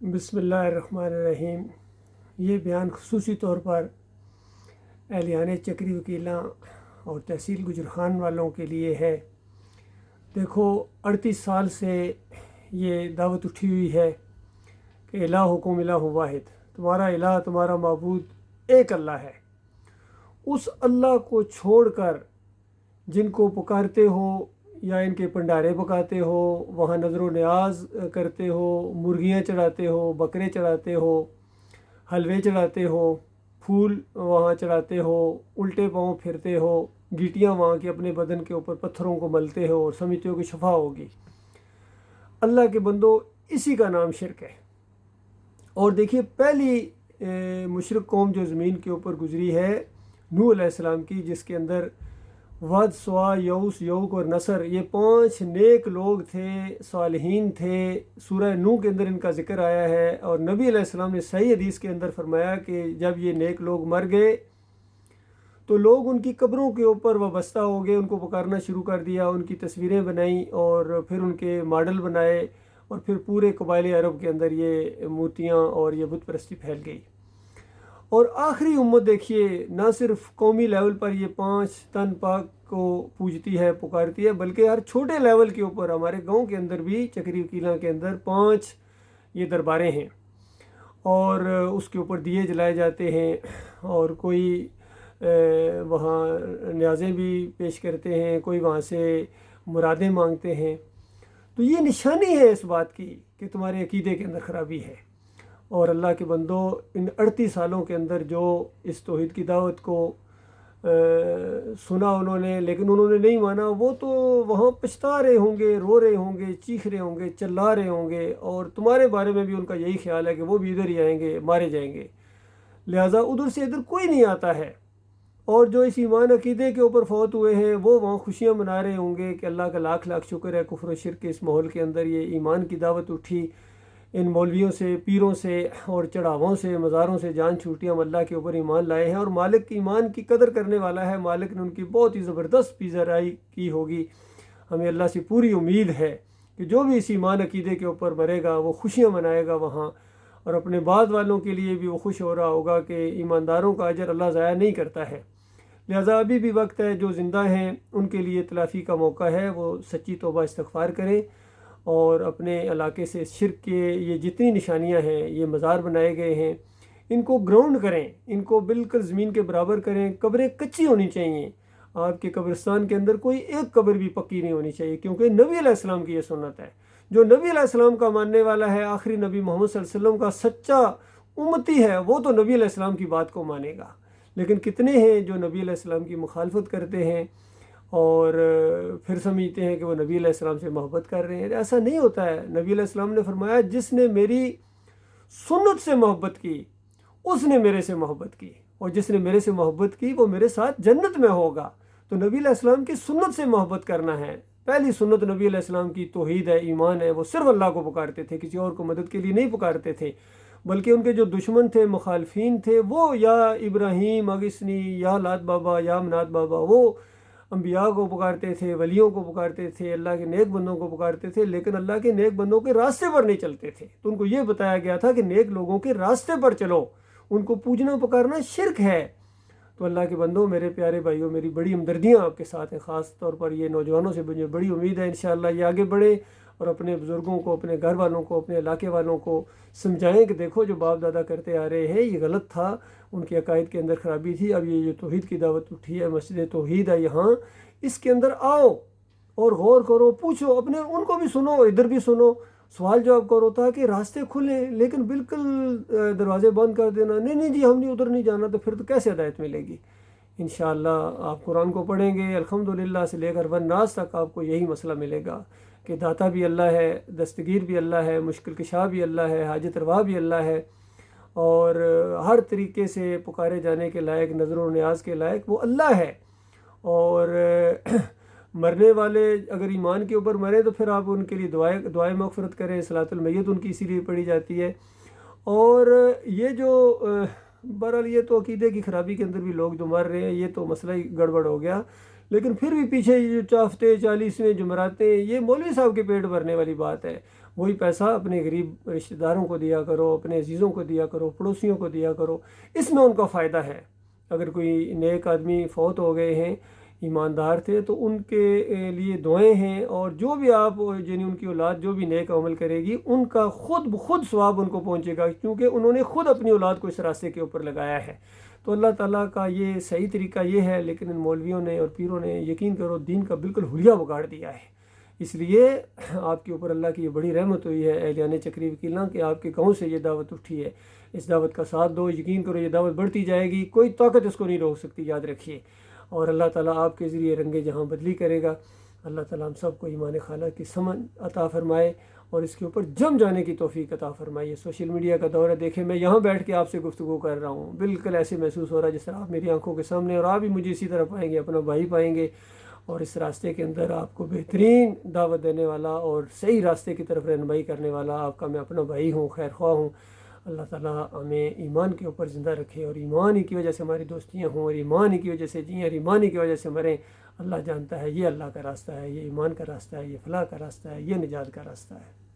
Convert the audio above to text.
بسم اللہ الرحمن الرحیم۔ یہ بیان خصوصی طور پر اہلیان چکری وکیلاں اور تحصیل گجرخان والوں کے لیے ہے۔ دیکھو 38 سال سے یہ دعوت اٹھی ہوئی ہے کہ الہکم الہ واحد، تمہارا الہ تمہارا معبود ایک اللہ ہے۔ اس اللہ کو چھوڑ کر جن کو پکارتے ہو یا ان کے پنڈارے پکاتے ہو، وہاں نظر و نیاز کرتے ہو، مرغیاں چڑھاتے ہو، بکرے چڑھاتے ہو، حلوے چڑھاتے ہو، پھول وہاں چڑھاتے ہو، الٹے پاؤں پھرتے ہو، گیٹیاں وہاں کے اپنے بدن کے اوپر پتھروں کو ملتے ہو اور سمجھتے ہو کہ شفا ہوگی۔ اللہ کے بندو، اسی کا نام شرک ہے۔ اور دیکھیے پہلی مشرک قوم جو زمین کے اوپر گزری ہے نوح علیہ السلام کی، جس کے اندر ود، سوا، یوس، یوک اور نصر، یہ 5 نیک لوگ تھے، صالحین تھے۔ سورہ نوح کے اندر ان کا ذکر آیا ہے، اور نبی علیہ السلام نے صحیح حدیث کے اندر فرمایا کہ جب یہ نیک لوگ مر گئے تو لوگ ان کی قبروں کے اوپر وابستہ ہو گئے، ان کو پکارنا شروع کر دیا، ان کی تصویریں بنائیں اور پھر ان کے ماڈل بنائے، اور پھر پورے قبائل عرب کے اندر یہ مورتیاں اور یہ بت پرستی پھیل گئی۔ اور آخری امت دیکھیے، نہ صرف قومی لیول پر یہ 5 تن پاک کو پوجتی ہے، پکارتی ہے، بلکہ ہر چھوٹے لیول کے اوپر ہمارے گاؤں کے اندر بھی، چکری وکیلاں کے اندر 5 یہ درباریں ہیں، اور اس کے اوپر دیے جلائے جاتے ہیں، اور کوئی وہاں نیازیں بھی پیش کرتے ہیں، کوئی وہاں سے مرادیں مانگتے ہیں۔ تو یہ نشانی ہے اس بات کی کہ تمہارے عقیدے کے اندر خرابی ہے۔ اور اللہ کے بندو، ان 38 سالوں کے اندر جو اس توحید کی دعوت کو سنا انہوں نے، لیکن انہوں نے نہیں مانا، وہ تو وہاں پچھتا رہے ہوں گے، رو رہے ہوں گے، چیخ رہے ہوں گے، چلا رہے ہوں گے، اور تمہارے بارے میں بھی ان کا یہی خیال ہے کہ وہ بھی ادھر ہی آئیں گے، مارے جائیں گے، لہٰذا ادھر سے ادھر کوئی نہیں آتا ہے۔ اور جو اس ایمان عقیدے کے اوپر فوت ہوئے ہیں وہ وہاں خوشیاں منا رہے ہوں گے کہ اللہ کا لاکھ لاکھ شکر ہے، کفر و شرک کے اس ماحول کے اندر یہ ایمان کی دعوت اٹھی، ان مولویوں سے، پیروں سے اور چڑھاووں سے، مزاروں سے جان چھوٹی، ہم اللہ کے اوپر ایمان لائے ہیں، اور مالک ایمان کی قدر کرنے والا ہے، مالک نے ان کی بہت ہی زبردست پیزرائی کی ہوگی۔ ہمیں اللہ سے پوری امید ہے کہ جو بھی اس ایمان عقیدے کے اوپر مرے گا وہ خوشیاں منائے گا وہاں، اور اپنے بعد والوں کے لیے بھی وہ خوش ہو رہا ہوگا کہ ایمانداروں کا اجر اللہ ضائع نہیں کرتا ہے۔ لہٰذا ابھی بھی وقت ہے، جو زندہ ہیں ان کے لیے تلافی کا موقع ہے، وہ سچی توبہ استغفار کریں، اور اپنے علاقے سے شرک کے یہ جتنی نشانیاں ہیں، یہ مزار بنائے گئے ہیں، ان کو گراؤنڈ کریں، ان کو بالکل زمین کے برابر کریں۔ قبریں کچی ہونی چاہیے، آپ کے قبرستان کے اندر کوئی ایک قبر بھی پکی نہیں ہونی چاہیے، کیونکہ نبی علیہ السلام کی یہ سنت ہے۔ جو نبی علیہ السلام کا ماننے والا ہے، آخری نبی محمد صلی اللہ علیہ وسلم کا سچا امتی ہے، وہ تو نبی علیہ السلام کی بات کو مانے گا۔ لیکن کتنے ہیں جو نبی علیہ السلام کی مخالفت کرتے ہیں اور پھر سمجھتے ہیں کہ وہ نبی علیہ السلام سے محبت کر رہے ہیں؟ ایسا نہیں ہوتا ہے۔ نبی علیہ السلام نے فرمایا، جس نے میری سنت سے محبت کی اس نے میرے سے محبت کی، اور جس نے میرے سے محبت کی وہ میرے ساتھ جنت میں ہوگا۔ تو نبی علیہ السلام کی سنت سے محبت کرنا ہے۔ پہلی سنت نبی علیہ السلام کی توحید ہے، ایمان ہے، وہ صرف اللہ کو پکارتے تھے، کسی اور کو مدد کے لیے نہیں پکارتے تھے، بلکہ ان کے جو دشمن تھے، مخالفین تھے، وہ یا ابراہیم اگسنی، یا لات بابا، یا منات بابا، وہ انبیاء کو پکارتے تھے، ولیوں کو پکارتے تھے، اللہ کے نیک بندوں کو پکارتے تھے، لیکن اللہ کے نیک بندوں کے راستے پر نہیں چلتے تھے۔ تو ان کو یہ بتایا گیا تھا کہ نیک لوگوں کے راستے پر چلو، ان کو پوجنا پکارنا شرک ہے۔ تو اللہ کے بندوں، میرے پیارے بھائیوں، میری بڑی ہمدردیاں آپ کے ساتھ ہیں، خاص طور پر یہ نوجوانوں سے مجھے بڑی امید ہے انشاءاللہ یہ آگے بڑھیں اور اپنے بزرگوں کو، اپنے گھر والوں کو، اپنے علاقے والوں کو سمجھائیں کہ دیکھو جو باپ دادا کرتے آ رہے ہیں یہ غلط تھا، ان کے عقائد کے اندر خرابی تھی، اب یہ جو توحید کی دعوت اٹھی ہے، مسجد توحید ہے یہاں، اس کے اندر آؤ اور غور کرو، پوچھو، اپنے ان کو بھی سنو، ادھر بھی سنو، سوال جواب کرو تاکہ راستے کھلیں۔ لیکن بالکل دروازے بند کر دینا، نہیں نہیں جی ہم نہیں، ادھر نہیں جانا، تو پھر تو کیسے ہدایت ملے گی؟ انشاءاللہ آپ قرآن کو پڑھیں گے، الحمدللہ سے لے کر والناس تک آپ کو یہی مسئلہ ملے گا کہ داتا بھی اللہ ہے، دستگیر بھی اللہ ہے، مشکل کشا بھی اللہ ہے، حاجت روا بھی اللہ ہے، اور ہر طریقے سے پکارے جانے کے لائق، نظر و نیاز کے لائق وہ اللہ ہے۔ اور مرنے والے اگر ایمان کے اوپر مرے تو پھر آپ ان کے لیے دعائیں مغفرت کریں، صلاۃ المیت ان کی اسی لیے پڑھی جاتی ہے۔ اور یہ جو بہرحال یہ تو عقیدے کی خرابی کے اندر بھی لوگ جو مر رہے ہیں، یہ تو مسئلہ ہی گڑبڑ ہو گیا۔ لیکن پھر بھی پیچھے یہ جو ہفتے 40ویں جمعراتیں، یہ مولوی صاحب کے پیٹ بھرنے والی بات ہے۔ وہی پیسہ اپنے غریب رشتہ داروں کو دیا کرو، اپنے عزیزوں کو دیا کرو، پڑوسیوں کو دیا کرو، اس میں ان کا فائدہ ہے۔ اگر کوئی نیک آدمی فوت ہو گئے ہیں، ایماندار تھے، تو ان کے لیے دعائیں ہیں، اور جو بھی آپ یعنی ان کی اولاد جو بھی نیک عمل کرے گی ان کا خود بخود ثواب ان کو پہنچے گا، کیونکہ انہوں نے خود اپنی اولاد کو اس راستے کے اوپر لگایا ہے۔ تو اللہ تعالیٰ کا یہ صحیح طریقہ یہ ہے، لیکن ان مولویوں نے اور پیروں نے یقین کرو دین کا بالکل حلیہ بگاڑ دیا ہے۔ اس لیے آپ کے اوپر اللہ کی یہ بڑی رحمت ہوئی ہے اہلیان چکری وکیلہ کہ آپ کے گاؤں سے یہ دعوت اٹھی ہے۔ اس دعوت کا ساتھ دو، یقین کرو یہ دعوت بڑھتی جائے گی، کوئی طاقت اس کو نہیں روک سکتی، یاد رکھیے۔ اور اللہ تعالیٰ آپ کے ذریعے رنگ جہاں بدلی کرے گا۔ اللہ تعالیٰ ہم سب کو ایمان خالہ کی سمجھ عطا فرمائے اور اس کے اوپر جم جانے کی توفیق عطا فرمائے۔ سوشل میڈیا کا دور ہے، دیکھیں میں یہاں بیٹھ کے آپ سے گفتگو کر رہا ہوں، بالکل ایسے محسوس ہو رہا ہے جس طرح آپ میری آنکھوں کے سامنے، اور آپ بھی مجھے اسی طرح پائیں گے، اپنا بھائی پائیں گے، اور اس راستے کے اندر آپ کو بہترین دعوت دینے والا اور صحیح راستے کی طرف رہنمائی کرنے والا آپ کا میں اپنا بھائی ہوں، خیر خواہ ہوں۔ اللہ تعالیٰ ہمیں ایمان کے اوپر زندہ رکھے، اور ایمان ہی کی وجہ سے ہماری دوستیاں ہوں، اور ایمان ہی کی وجہ سے جئیں، اور ایمان ہی کی وجہ سے مریں۔ اللہ جانتا ہے یہ اللہ کا راستہ ہے، یہ ایمان کا راستہ ہے، یہ فلاح کا راستہ ہے، یہ نجات کا راستہ ہے۔